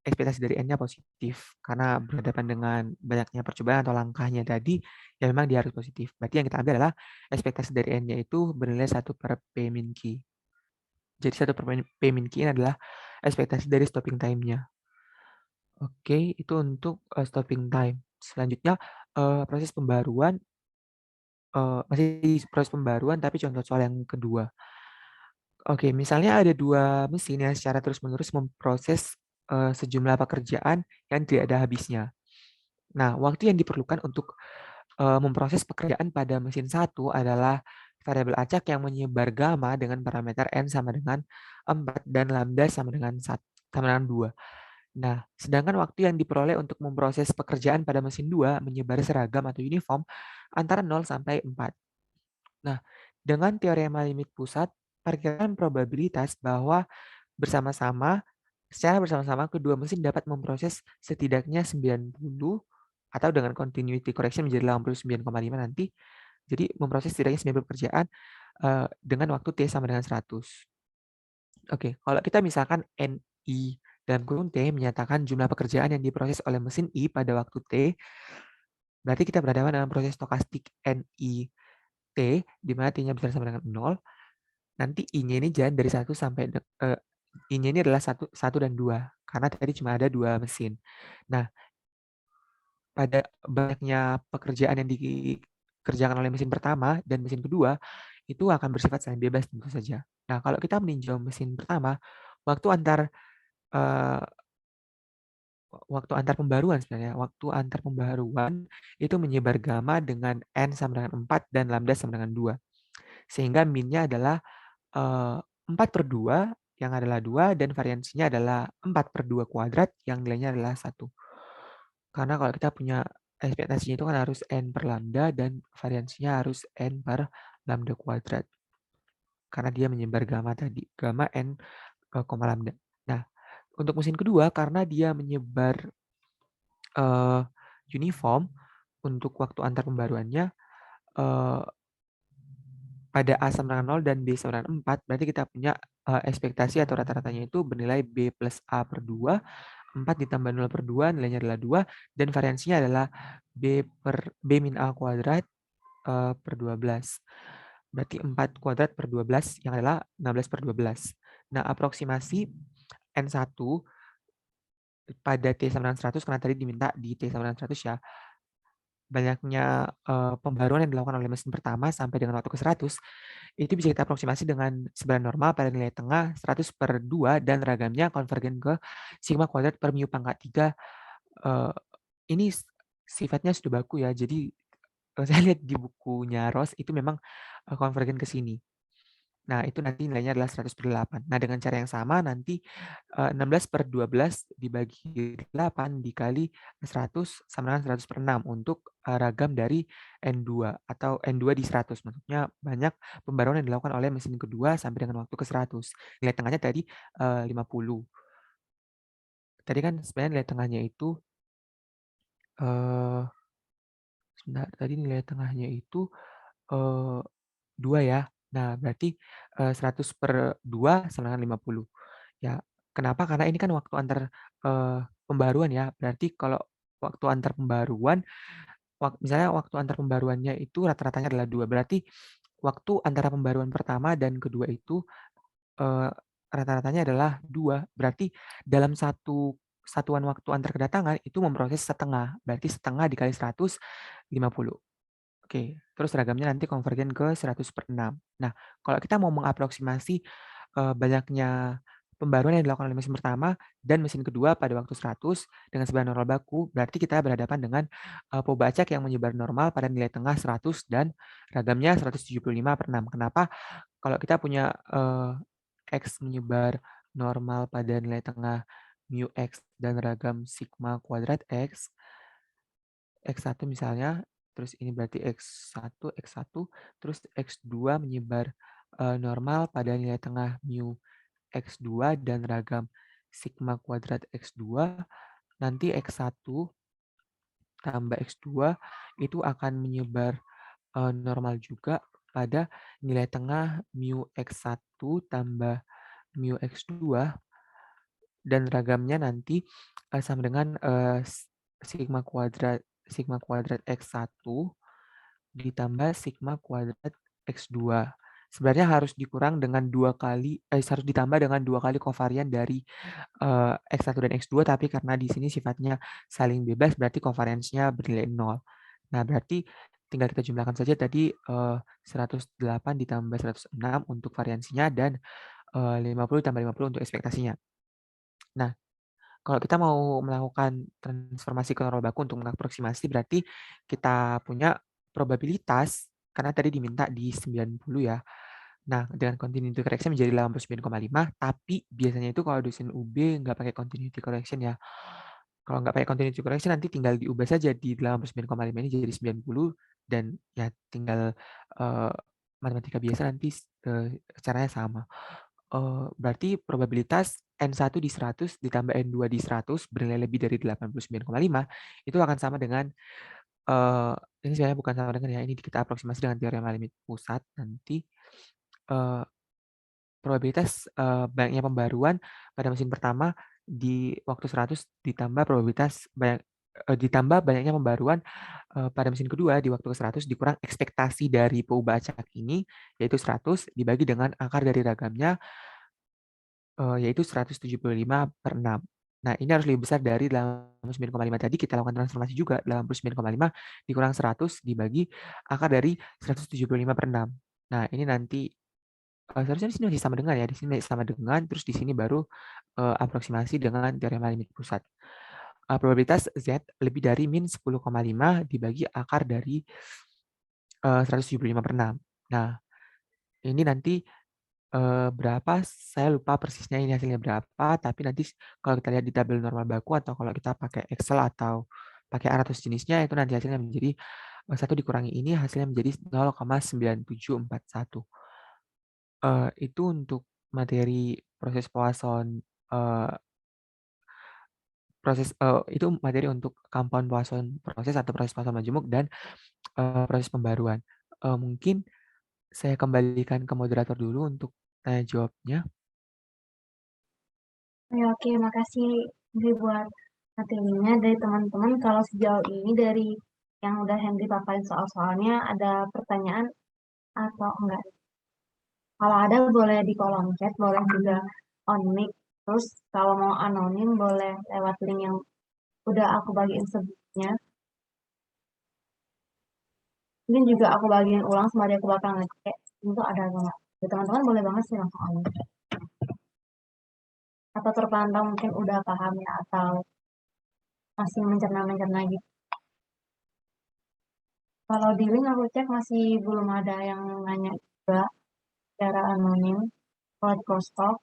ekspektasi dari N-nya positif. Karena berhadapan dengan banyaknya percobaan atau langkahnya tadi, ya memang dia harus positif. Berarti yang kita ambil adalah ekspektasi dari N-nya itu bernilai 1 per P min Q. Jadi 1 per P min Q ini adalah ekspektasi dari stopping time-nya. Oke, itu untuk stopping time. Selanjutnya proses pembaruan, masih proses pembaruan tapi contoh soal yang kedua. Oke, misalnya ada 2 mesin yang secara terus-menerus memproses sejumlah pekerjaan yang tidak ada habisnya. Nah, waktu yang diperlukan untuk memproses pekerjaan pada mesin 1 adalah variabel acak yang menyebar gamma dengan parameter n sama dengan 4 dan lambda sama dengan 2. Nah, sedangkan waktu yang diperoleh untuk memproses pekerjaan pada mesin 2 menyebar seragam atau uniform antara 0 sampai 4. Nah, dengan teorema limit pusat, perkiraan probabilitas bahwa secara bersama-sama kedua mesin dapat memproses setidaknya 90 atau dengan continuity correction menjadi 89,5 nanti. Jadi memproses setidaknya 90 pekerjaan dengan waktu T sama dengan 100. Oke, kalau kita misalkan NI dalam kurung T menyatakan jumlah pekerjaan yang diproses oleh mesin I pada waktu T, berarti kita berhadapan dengan proses stokastik NI T, di mana T-nya besar sama dengan 0. Nanti I-nya ini jalan dari 1 sampai I-nya ini adalah 1 dan 2, karena tadi cuma ada 2 mesin. Nah, pada banyaknya pekerjaan yang dikerjakan oleh mesin pertama dan mesin kedua, itu akan bersifat saling bebas tentu saja. Nah, kalau kita meninjau mesin pertama, waktu antar eh, pembaruan sebenarnya, waktu antar pembaruan itu menyebar gamma dengan N sama dengan 4 dan lambda sama dengan 2. Sehingga min-nya adalah 4/2 yang adalah 2 dan variansinya adalah 4/2 kuadrat yang nilainya adalah 1. Karena kalau kita punya ekspektasinya itu kan harus N per lambda dan variansinya harus N per lambda kuadrat. Karena dia menyebar gamma tadi, gamma N koma lambda. Nah, untuk mesin kedua karena dia menyebar uniform untuk waktu antar pembaruannya pada A sama dengan 0 dan B sama dengan 4, berarti kita punya ekspektasi atau rata-ratanya itu bernilai B plus A per 2, 4 ditambah 0 per 2, nilainya adalah 2, dan variansinya adalah B min A kuadrat per 12. Berarti 4 kuadrat per 12 yang adalah 16 per 12. Nah, aproksimasi N1 pada T sama dengan 100, karena tadi diminta di T sama dengan 100 ya, banyaknya pembaruan yang dilakukan oleh mesin pertama sampai dengan waktu ke 100, itu bisa kita aproksimasi dengan sebaran normal pada nilai tengah 100 per 2 dan ragamnya konvergen ke sigma kuadrat per mu pangkat 3. Ini sifatnya sudah baku ya, jadi saya lihat di bukunya Ross itu memang konvergen ke sini. Nah, itu nanti nilainya adalah 100 per 8. Nah, dengan cara yang sama nanti 16 per 12 dibagi 8 dikali 100 sama dengan 100 per 6 untuk ragam dari N2 atau N2 di 100. Maksudnya banyak pembaruan yang dilakukan oleh mesin kedua sampai dengan waktu ke 100. Nilai tengahnya tadi 50. Tadi kan sebenarnya nilai tengahnya itu sebentar, tadi nilai tengahnya itu 2 ya. Nah, berarti 100 per 2 sama dengan 50. Ya, kenapa? Karena ini kan waktu antar pembaruan ya. Berarti kalau waktu antar pembaruan, misalnya waktu antar pembaruannya itu rata-ratanya adalah 2. Berarti waktu antara pembaruan pertama dan kedua itu rata-ratanya adalah 2. Berarti dalam satu satuan waktu antar kedatangan itu memproses setengah. Berarti setengah dikali 100, 50. Oke, terus ragamnya nanti konvergen ke 100 per 6. Nah, kalau kita mau mengaproksimasi banyaknya pembaruan yang dilakukan oleh mesin pertama dan mesin kedua pada waktu 100 dengan sebaran normal baku, berarti kita berhadapan dengan poba acak yang menyebar normal pada nilai tengah 100 dan ragamnya 175 per 6. Kenapa? Kalau kita punya X menyebar normal pada nilai tengah mu X dan ragam sigma kuadrat X1 misalnya, terus ini berarti X1, terus X2 menyebar normal pada nilai tengah mu X2 dan ragam sigma kuadrat X2, nanti X1 tambah X2 itu akan menyebar normal juga pada nilai tengah mu X1 tambah mu X2 dan ragamnya nanti sama dengan sigma kuadrat X1 ditambah sigma kuadrat X2. Sebenarnya harus dikurang dengan harus ditambah dengan 2 kali kovarian dari X1 dan X2, tapi karena di sini sifatnya saling bebas, berarti kovariansinya bernilai 0. Nah, berarti tinggal kita jumlahkan saja tadi 108 ditambah 106 untuk variansinya dan 50 ditambah 50 untuk ekspektasinya. Nah, kalau kita mau melakukan transformasi ke normal baku untuk mengaproksimasi, berarti kita punya probabilitas, karena tadi diminta di 90 ya. Nah, dengan continuity correction menjadi 89,5, tapi biasanya itu kalau dosen UB nggak pakai continuity correction ya. Kalau nggak pakai continuity correction nanti tinggal diubah saja di 89,5 ini jadi 90 dan ya tinggal matematika biasa nanti caranya sama. Berarti probabilitas N1 di 100 ditambah N2 di 100 bernilai lebih dari 89,5 itu akan sama dengan ini sebenarnya bukan sama dengan ya, ini kita aproksimasi dengan teorema limit pusat nanti probabilitas banyaknya pembaruan pada mesin pertama di waktu 100 ditambah probabilitas ditambah banyaknya pembaruan pada mesin kedua di waktu ke 100 dikurang ekspektasi dari peubah acak ini yaitu 100 dibagi dengan akar dari ragamnya yaitu 175/6. Nah, ini harus lebih besar dari 89,5 tadi, kita lakukan transformasi juga, 89,5 dikurang 100 dibagi akar dari 175/6. Nah, ini nanti seharusnya di sini masih sama dengan ya, di sini masih sama dengan, terus di sini baru aproksimasi dengan teorema limit pusat. Probabilitas Z lebih dari min 10,5 dibagi akar dari 175/6. Nah, ini nanti berapa saya lupa persisnya ini hasilnya berapa, tapi nanti kalau kita lihat di tabel normal baku atau kalau kita pakai Excel atau pakai R atau sejenisnya itu nanti hasilnya menjadi 1 dikurangi ini hasilnya menjadi 0,9741. Itu untuk materi proses Poisson itu materi untuk compound Poisson proses atau proses Poisson majemuk dan proses pembaruan. Mungkin saya kembalikan ke moderator dulu untuk tanya jawabnya. Oke, makasih Henry buat materinya dari teman-teman. Kalau sejauh ini dari yang udah Henry paparin soal-soalnya, ada pertanyaan atau enggak? Kalau ada boleh di kolom chat, boleh juga on mic. Terus kalau mau anonim boleh lewat link yang udah aku bagiin sebelumnya. Mungkin juga aku bagiin ulang sembari aku bakal ngecek itu ada atau enggak. Ya, teman-teman boleh banget sih langsung on mic. Atau terpantau mungkin udah paham ya atau masih mencerna-mencerna gitu. Kalau di link aku cek masih belum ada yang nanya juga secara anonim buat Kostok.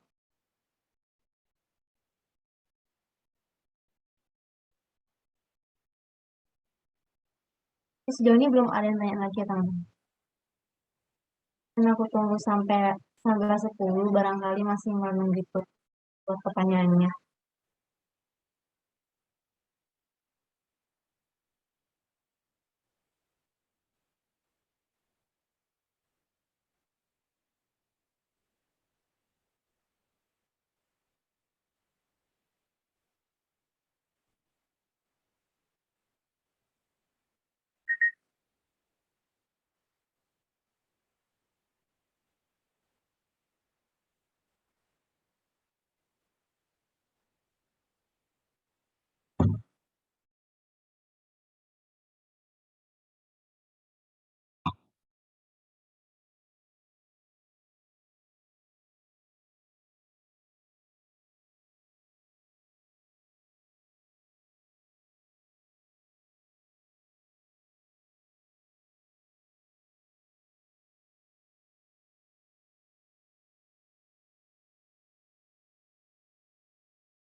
Sejauh ini belum ada yang tanya lagi ya teman-teman. Dan aku tunggu sampai 19.10 barangkali masih menunggu gitu buat pertanyaannya.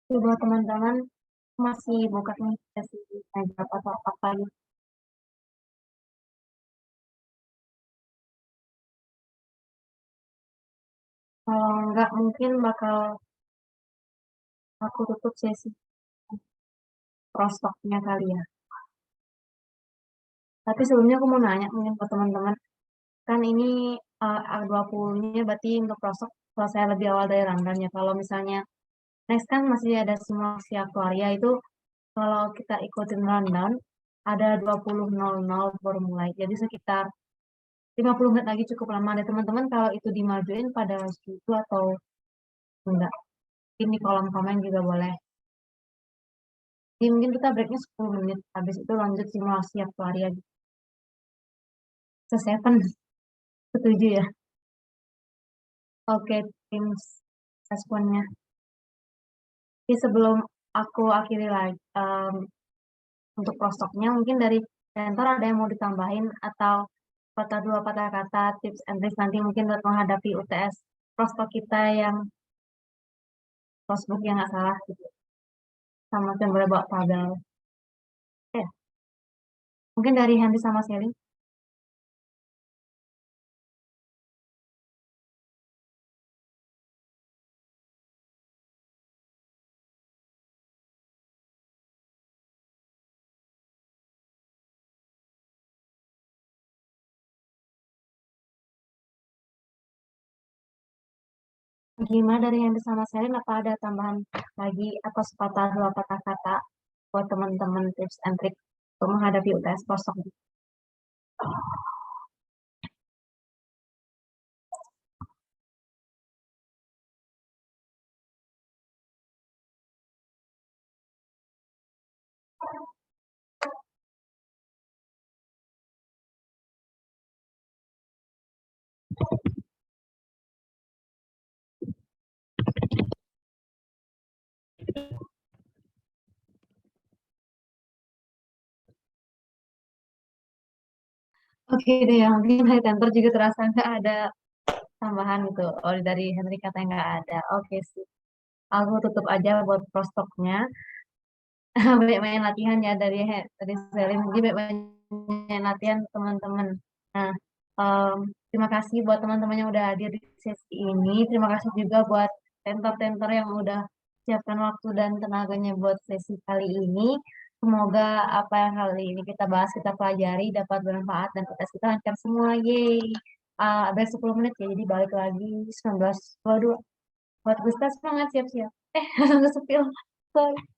Jadi buat teman-teman masih buka nih sesi jawab atau apa gitu. Kalau enggak mungkin bakal aku tutup sesi prostoknya kali ya. Tapi sebelumnya aku mau nanya mungkin ke teman-teman. Kan ini A20-nya berarti untuk prostok selesai lebih awal dari rundown ya. Kalau misalnya next kan masih ada simulasi aktuaria itu kalau kita ikutin rundown ada 20.00 baru mulai. Jadi sekitar 50 menit lagi cukup lama. Ada teman-teman kalau itu dimajuin pada setuju atau enggak. Ini kolom komen juga boleh. Jadi mungkin kita breaknya 10 menit. Habis itu lanjut simulasi aktuaria. Seven, setuju ya? Oke, tim responnya. Jadi sebelum aku akhiri lagi untuk prostoknya, mungkin dari mentor ada yang mau ditambahin atau patah dua patah kata, tips and tricks nanti mungkin buat menghadapi UTS prospek kita yang prospek yang nggak salah gitu. Sama yang boleh bawa tabel. Oke. Mungkin dari Henry sama Selin. Gimana dari Henry sama Selin, apa ada tambahan lagi atau sepatah dua patah kata buat teman-teman tips and trick untuk menghadapi UTS prospek? Oke deh, yang mungkin dari tentor juga terasa nggak ada tambahan gitu. Oh, dari Henry katanya nggak ada. Oke sih. Aku tutup aja buat prospeknya. Banyak main latihan ya dari Selim. Jadi banyak main latihan teman-teman. Nah, terima kasih buat teman-teman yang udah hadir di sesi ini. Terima kasih juga buat tentor-tentor yang udah siapkan waktu dan tenaganya buat sesi kali ini. Semoga apa yang kali ini kita bahas, kita pelajari dapat bermanfaat dan kita lancar semua. Yeay. Ada 10 menit ya, jadi balik lagi 19.22. Buat Gusta semangat siap-siap. Langsung sepil. Sorry.